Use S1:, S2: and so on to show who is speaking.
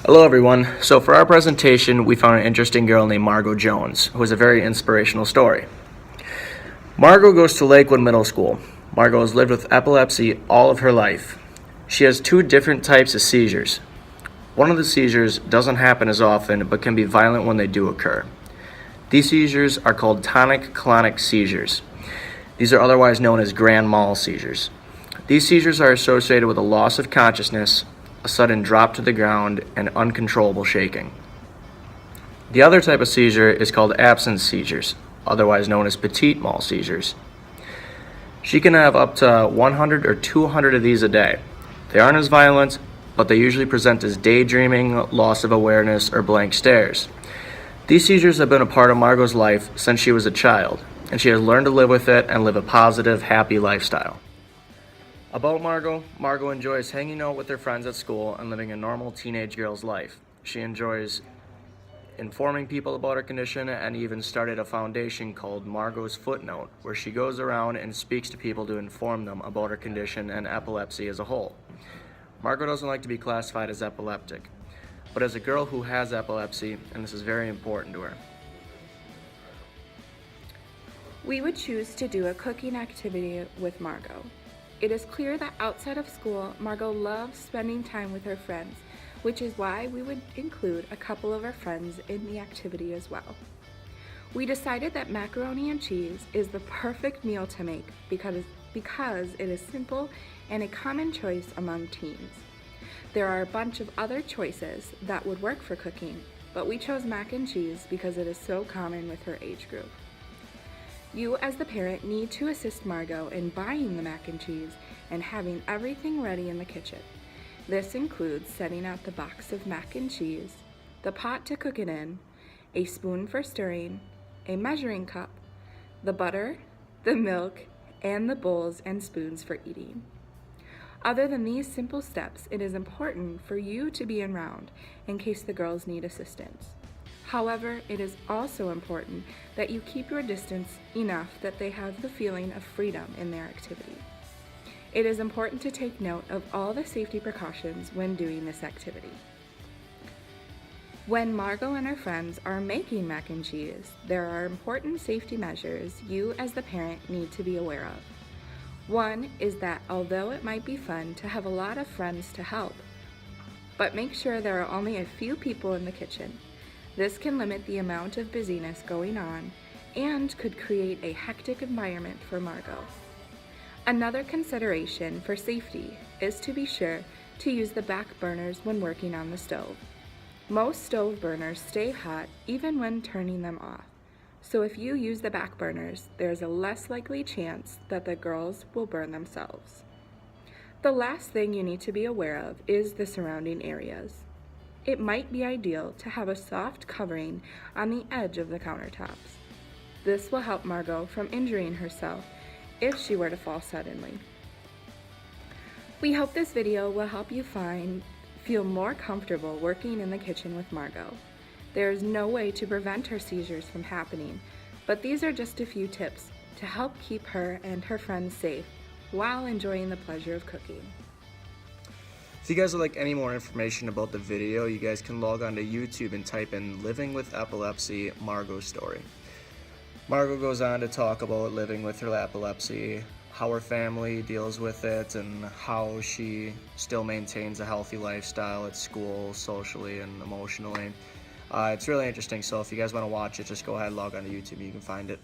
S1: Hello everyone. So for our presentation, we found an interesting girl named Margo Jones, who has a very inspirational story. Margo goes to Lakewood Middle School. Margo has lived with epilepsy all of her life. She has two different types of seizures. One of the seizures doesn't happen as often, but can be violent when they do occur. These seizures are called tonic-clonic seizures. These are otherwise known as grand mal seizures. These seizures are associated with a loss of consciousness, a sudden drop to the ground, and uncontrollable shaking. The other type of seizure is called absence seizures, otherwise known as petite mal seizures. She can have up to 100 or 200 of these a day. They aren't as violent, but they usually present as daydreaming, loss of awareness, or blank stares. These seizures have been a part of Margo's life since she was a child, and she has learned to live with it and live a positive, happy lifestyle. About Margo, Margo enjoys hanging out with her friends at school and living a normal teenage girl's life. She enjoys informing people about her condition and even started a foundation called Margo's Footnote, where she goes around and speaks to people to inform them about her condition and epilepsy as a whole. Margo doesn't like to be classified as epileptic, but as a girl who has epilepsy, and this is very important to her.
S2: We would choose to do a cooking activity with Margo. It is clear that outside of school, Margo loves spending time with her friends, which is why we would include a couple of our friends in the activity as well. We decided that macaroni and cheese is the perfect meal to make because it is simple and a common choice among teens. There are a bunch of other choices that would work for cooking, but we chose mac and cheese because it is so common with her age group. You as the parent need to assist Margo in buying the mac and cheese and having everything ready in the kitchen. This includes setting out the box of mac and cheese, the pot to cook it in, a spoon for stirring, a measuring cup, the butter, the milk, and the bowls and spoons for eating. Other than these simple steps, it is important for you to be around in case the girls need assistance. However, it is also important that you keep your distance enough that they have the feeling of freedom in their activity. It is important to take note of all the safety precautions when doing this activity. When Margo and her friends are making mac and cheese, there are important safety measures you as the parent need to be aware of. One is that although it might be fun to have a lot of friends to help, but make sure there are only a few people in the kitchen. This can limit the amount of busyness going on and could create a hectic environment for Margo. Another consideration for safety is to be sure to use the back burners when working on the stove. Most stove burners stay hot even when turning them off, so if you use the back burners, there's a less likely chance that the girls will burn themselves. The last thing you need to be aware of is the surrounding areas. It might be ideal to have a soft covering on the edge of the countertops. This will help Margo from injuring herself if she were to fall suddenly. We hope this video will help you feel more comfortable working in the kitchen with Margo. There is no way to prevent her seizures from happening, but these are just a few tips to help keep her and her friends safe while enjoying the pleasure of cooking.
S1: If you guys would like any more information about the video, you guys can log on to YouTube and type in Living with Epilepsy Margo Story. Margo goes on to talk about living with her epilepsy, how her family deals with it, and how she still maintains a healthy lifestyle at school, socially and emotionally. It's really interesting, so if you guys want to watch it, just go ahead and log on to YouTube, you can find it.